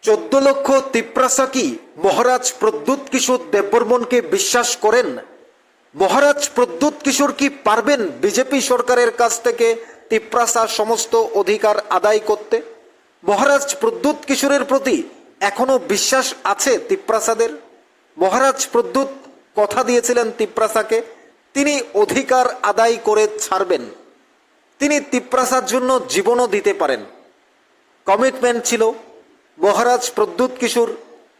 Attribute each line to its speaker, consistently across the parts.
Speaker 1: 14 লক্ষ তিপ্রাসা কি মহারাজ প্রদ্যুৎ কিশোর দেববর্মনকে বিশ্বাস করেন? মহারাজ প্রদ্যুৎ কিশোর কি পারবেন বিজেপি সরকারের কাছ থেকে তিপ্রাসার সমস্ত অধিকার আদায় করতে? মহারাজ প্রদ্যুৎ কিশোরের প্রতি এখনো বিশ্বাস আছে তিপ্রাসাদের? মহারাজ প্রদ্যুৎ কথা দিয়েছিলেন তিপ্রাসাকে তিনি অধিকার আদায় করে ছাড়বেন, তিনি তিপ্রাসার জন্য জীবনও দিতে পারেন। কমিটমেন্ট ছিল, মহারাজ প্রদ্যুৎ কিশোর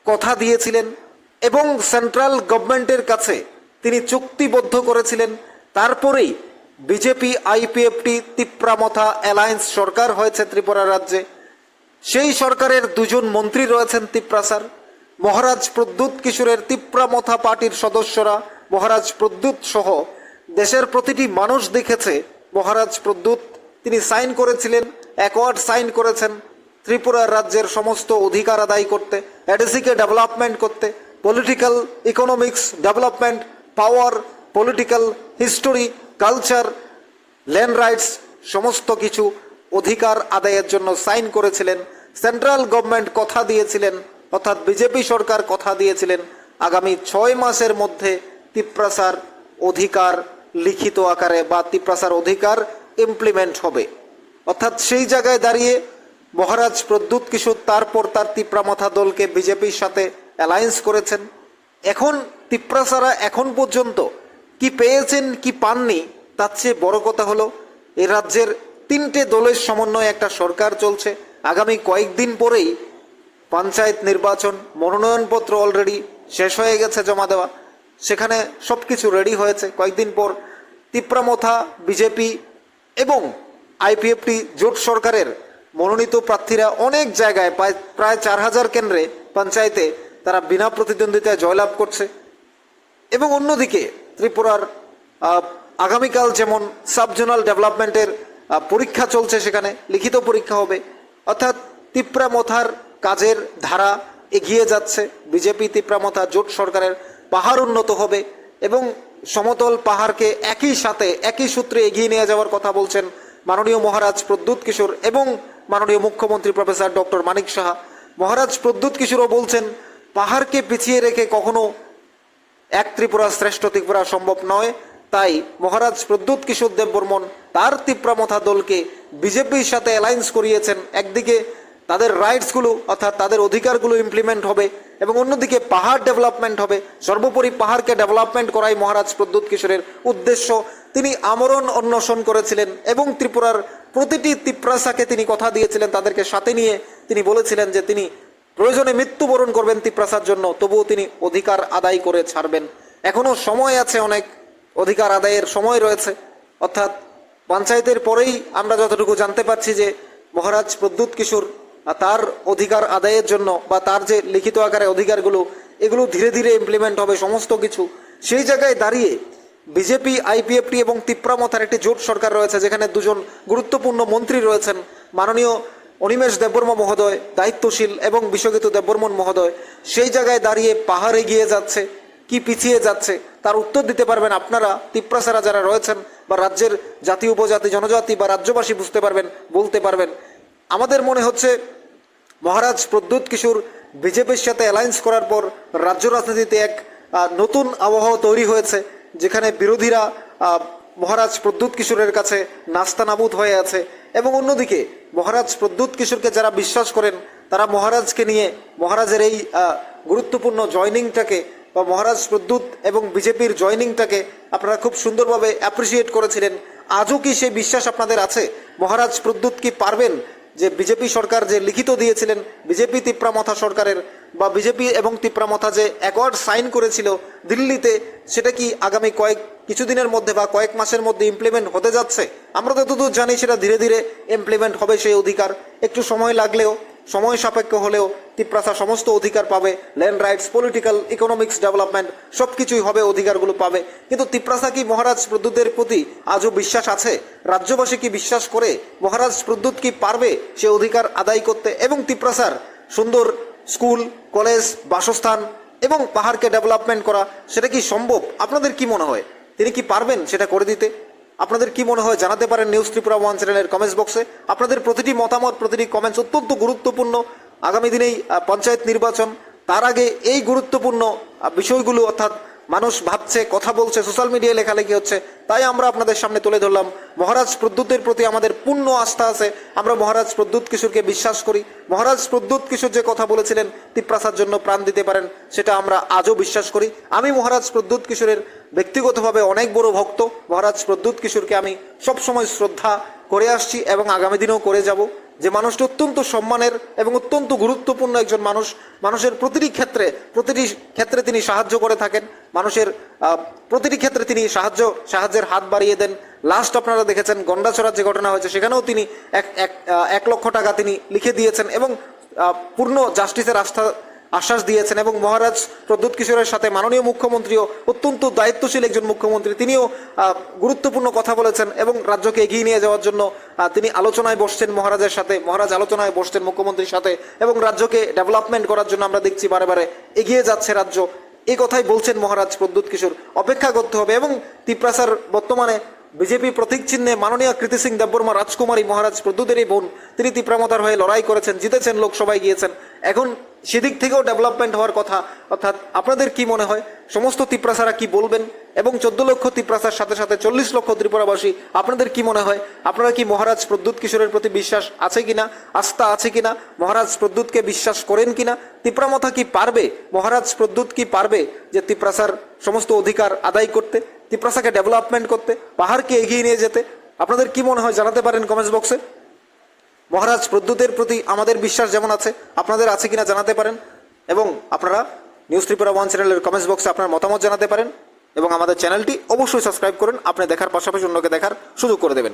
Speaker 1: কথা দিয়েছিলেন এবং সেন্ট্রাল গভর্নমেন্টের কাছে তিনি চুক্তিবদ্ধ করেছিলেন। তারপরেই বিজেপি আইপিএফটি তিপ্রামথা অ্যালায়েন্স সরকার হয়েছে ত্রিপুরা রাজ্যে। সেই সরকারের দুজন মন্ত্রী রয়েছেন তিপ্রাসার। মহারাজ প্রদ্যুৎ কিশোরের তিপ্রামথা পার্টির সদস্যরা মহারাজ প্রদ্যুৎ সহ দেশের প্রতিটি মানুষ দেখেছে মহারাজ প্রদ্যুৎ তিনি সাইন করেছিলেন, অ্যাকর্ড সাইন করেছেন ত্রিপুরা রাজ্যের সমস্ত অধিকার আদায় করতে, এডিসিকে ডেভেলপমেন্ট করতে, political economics development, power, political history, culture, land rights সমস্ত কিছু অধিকার আদায়ের জন্য সাইন করেছিলেন। সেন্ট্রাল গভর্নমেন্ট কথা দিয়েছিলেন, অর্থাৎ বিজেপি সরকার কথা দিয়েছিলেন আগামী 6 মাসের মধ্যে তিপ্রাসার অধিকার লিখিত আকারে বা তিপ্রাসার অধিকার ইমপ্লিমেন্ট হবে। অর্থাৎ সেই জায়গায় দাঁড়িয়ে মহারাজ প্রদ্যুৎ কিশোর তারপর তার তিপ্রামথা দলকে বিজেপির সাথে অ্যালায়েন্স করেছেন। এখন তিপ্রাসারা এখন পর্যন্ত কি পেয়েছেন কি পাননি তার চেয়ে বড় কথা হলো এই রাজ্যের 3টে দলের সমন্বয়ে একটা সরকার চলছে। আগামী কয়েকদিন পরেই পঞ্চায়েত নির্বাচন, মনোনয়নপত্র অলরেডি শেষ হয়ে গেছে জমা দেওয়া, সেখানে সব কিছু রেডি হয়েছে। কয়েকদিন পর তিপ্রামথা বিজেপি এবং আইপিএফটি জোট সরকারের মনোনীত প্রার্থীরা অনেক জায়গায় প্রায় 4000 কেন্দ্রে পঞ্চায়েতে তারা বিনা প্রতিদ্বন্দ্বিতায় জয়লাভ করছে। এবং অন্যদিকে ত্রিপুরার আগামীকাল যেমন সাবজোনাল ডেভেলপমেন্টের পরীক্ষা চলছে, সেখানে লিখিত পরীক্ষা হবে। অর্থাৎ তিপ্রামথার কাজের ধারা এগিয়ে যাচ্ছে। বিজেপি তিপ্রামথা জোট সরকারের পাহাড় উন্নত হবে এবং সমতল পাহাড়কে একই সাথে একই সূত্রে এগিয়ে নিয়ে যাওয়ার কথা বলছেন মাননীয় মহারাজ প্রদ্যুৎ কিশোর এবং মাননীয় মুখ্যমন্ত্রী প্রফেসর ডক্টর মানিক সাহা। মহারাজ প্রদ্যুৎ কিশোরও বলছেন পাহাড়কে পিছিয়ে রেখে কখনো এক ত্রিপুরা শ্রেষ্ঠ ত্রিপুরা সম্ভব নয়। তাই মহারাজ প্রদ্যুৎ কিশোর দেববর্মন তার তিপ্রামথা দলকে বিজেপির সাথে অ্যালায়েন্স করিয়েছেন। একদিকে তাদের রাইটসগুলো অর্থাৎ তাদের অধিকারগুলো ইমপ্লিমেন্ট হবে এবং অন্যদিকে পাহাড় ডেভেলপমেন্ট হবে। সর্বোপরি পাহাড়কে ডেভেলপমেন্ট করাই মহারাজ প্রদ্যুৎ কিশোরের উদ্দেশ্য। তিনি আমরণ অন্বেষণ করেছিলেন এবং ত্রিপুরার প্রতিটি তিপ্রাসাকে তিনি কথা দিয়েছিলেন, তাদেরকে সাথে নিয়ে তিনি বলেছিলেন যে তিনি প্রয়োজনে মৃত্যুবরণ করবেন তিপ্রাসার জন্য, তবুও তিনি অধিকার আদায় করে ছাড়বেন। এখনো সময় আছে, অনেক অধিকার আদায়ের সময় রয়েছে। অর্থাৎ পঞ্চায়েতের পরেই আমরা যতটুকু জানতে পারছি যে মহারাজ প্রদ্যুৎ কিশোর তার অধিকার আদায়ের জন্য বা তার যে লিখিত আকারে অধিকারগুলো এগুলো ধীরে ধীরে ইমপ্লিমেন্ট হবে সমস্ত কিছু। সেই জায়গায় দাঁড়িয়ে বিজেপি আইপিএফটি এবং তিপ্রামথার একটি জোট সরকার রয়েছে, যেখানে দুজন গুরুত্বপূর্ণ মন্ত্রী রয়েছেন, মাননীয় অনিমেষ দেববর্মা মহোদয় দায়িত্বশীল এবং বিশ্বজিৎ দেববর্মন মহোদয়। সেই জায়গায় দাঁড়িয়ে পাহাড় এগিয়ে যাচ্ছে কি পিছিয়ে যাচ্ছে তার উত্তর দিতে পারবেন আপনারা, তিপ্রাসারা যারা রয়েছেন বা রাজ্যের জাতি উপজাতি জনজাতি বা রাজ্যবাসী বুঝতে পারবেন, বলতে পারবেন। আমাদের মনে হচ্ছে মহারাজ প্রদ্যুৎ কিশোর বিজেপির সাথে অ্যালায়েন্স করার পর রাজ্য রাজনীতিতে এক নতুন আবহাওয়া তৈরি হয়েছে, যেখানে বিরোধীরা মহারাজ প্রদ্যুৎ কিশোরের কাছে নাস্তানাবুদ হয়ে আছে এবং অন্যদিকে মহারাজ প্রদ্যুৎ কিশোরকে যারা বিশ্বাস করেন তারা মহারাজকে নিয়ে মহারাজের এই গুরুত্বপূর্ণ জয়নিংটাকে বা মহারাজ প্রদ্যুৎ এবং বিজেপির জয়নিংটাকে আপনারা খুব সুন্দরভাবে অ্যাপ্রিসিয়েট করেছিলেন। আজও কি সেই বিশ্বাস আপনাদের আছে? মহারাজ প্রদ্যুৎ কি পারবেন যে বিজেপি সরকার যে লিখিত দিয়েছিলেন বিজেপি তিপ্রামথা সরকারের বা বিজেপি এবং তিপ্রামথা যে অ্যাকর্ড সাইন করেছিল দিল্লিতে, সেটা কি আগামী কিছুদিনের মধ্যে বা কয়েক মাসের মধ্যে ইমপ্লিমেন্ট হতে যাচ্ছে? আমরা যতদূর জানি সেটা ধীরে ধীরে ইমপ্লিমেন্ট হবে। সেই অধিকার একটু সময় লাগলেও, সময় সাপেক্ষ হলেও তিপ্রাসা সমস্ত অধিকার পাবে। Land rights, political economics development সব কিছুই হবে, অধিকারগুলো পাবে। কিন্তু তিপ্রাসা কি মহারাজ প্রদ্যুতের প্রতি আজও বিশ্বাস আছে? রাজ্যবাসী কি বিশ্বাস করে মহারাজ প্রদ্যুৎ কি পারবে সে অধিকার আদায় করতে এবং তিপ্রাসার সুন্দর স্কুল, কলেজ, বাসস্থান এবং পাহাড়কে ডেভেলপমেন্ট করা সেটা কি সম্ভব? আপনাদের কি মনে হয় তিনি কি পারবেন সেটা করে দিতে? আপনাদের কি মনে হয় জানাতে পারেন নিউজ ত্রিপুরা 1 চ্যানেলের কমেন্টস বক্সে। আপনাদের প্রতিটি মতামত, প্রতিটি কমেন্টস অত্যন্ত গুরুত্বপূর্ণ। আগামী দিনেই পঞ্চায়েত নির্বাচন, তার আগে এই গুরুত্বপূর্ণ বিষয়গুলো অর্থাৎ মানুষ ভাবছে, কথা বলছে, সোশ্যাল মিডিয়ায় লেখালেখি হচ্ছে, তাই আমরা আপনাদের সামনে তুলে ধরলাম। মহারাজ প্রদ্যুতের প্রতি আমাদের পূর্ণ আস্থা আছে, আমরা মহারাজ প্রদ্যুৎ কিশোরকে বিশ্বাস করি। মহারাজ প্রদ্যুৎ কিশোর যে কথা বলেছিলেন তিপ্রাসার জন্য প্রাণ দিতে পারেন, সেটা আমরা আজও বিশ্বাস করি। আমি মহারাজ প্রদ্যুৎ কিশোরের ব্যক্তিগতভাবে অনেক বড় ভক্ত। মহারাজ প্রদ্যুৎ কিশোরকে আমি সবসময় শ্রদ্ধা করে আসছি এবং আগামী দিনেও করে যাব। যে মানুষটি অত্যন্ত সম্মানের এবং অত্যন্ত গুরুত্বপূর্ণ একজন মানুষ, মানুষের প্রতিটি ক্ষেত্রে তিনি সাহায্য করে থাকেন, মানুষের প্রতিটি ক্ষেত্রে তিনি সাহায্যের হাত বাড়িয়ে দেন। লাস্ট আপনারা দেখেছেন গন্ডাছড়ার যে ঘটনা হয়েছে, সেখানেও তিনি 1 লক্ষ টাকা তিনি লিখে দিয়েছেন এবং পূর্ণ জাস্টিসের আশ্বাস দিয়েছেন। এবং মহারাজ প্রদ্যুৎ কিশোরের সাথে মাননীয় মুখ্যমন্ত্রীও অত্যন্ত দায়িত্বশীল একজন মুখ্যমন্ত্রী, তিনিও গুরুত্বপূর্ণ কথা বলেছেন এবং রাজ্যকে এগিয়ে নিয়ে যাওয়ার জন্য তিনি আলোচনায় বসছেন মহারাজের সাথে, মহারাজ আলোচনায় বসছেন মুখ্যমন্ত্রীর সাথে এবং রাজ্যকে ডেভেলপমেন্ট করার জন্য আমরা দেখছি বারে বারে এগিয়ে যাচ্ছে রাজ্য। এই কথাই বলছেন মহারাজ প্রদ্যুৎ কিশোর। অপেক্ষা করতে হবে। এবং তিপ্রাসার বর্তমানে বিজেপি প্রতীক চিহ্নে মাননীয় কৃতি সিং দেববর্মা রাজকুমারী মহারাজ প্রদ্যুতেরই বোন, তিনি তিপ্রামতার হয়ে লড়াই করেছেন, জিতেছেন, লোকসভায় গিয়েছেন। এখন সেদিক থেকেও ডেভেলপমেন্ট হওয়ার কথা। অর্থাৎ আপনাদের কি মনে হয় সমস্ত তিপ্রাসারা কি বলবেন? এবং 14 লক্ষ তিপ্রাসার সাথে সাথে 40 লক্ষ ত্রিপুরাবাসী, আপনাদের কি মনে হয়? আপনারা কি মহারাজ প্রদ্যুৎ কিশোরের প্রতি বিশ্বাস আছে কিনা, আস্থা আছে কিনা, মহারাজ প্রদ্যুৎকে বিশ্বাস করেন কিনা? তিপ্রামথা কি পারবে, মহারাজ প্রদ্যুৎ কি পারবে যে তিপ্রাসার সমস্ত অধিকার আদায় করতে, তিপ্রাসাকে ডেভেলপমেন্ট করতে, পাহাড়কে এগিয়ে নিয়ে যেতে? আপনাদের কি মনে হয় জানাতে পারেন কমেন্টস বক্সে। মহারাজ প্রদ্যুতের প্রতি আমাদের বিশ্বাস যেমন আছে, আপনাদের আছে কিনা জানাতে পারেন। এবং আপনারা নিউজ ত্রিপুরা 1 চ্যানেলের কমেন্টস বক্সে আপনার মতামত জানাতে পারেন এবং আমাদের চ্যানেলটি অবশ্যই সাবস্ক্রাইব করুন। আপনি দেখার পাশাপাশি অন্যকে দেখার সুযোগ করে দেবেন।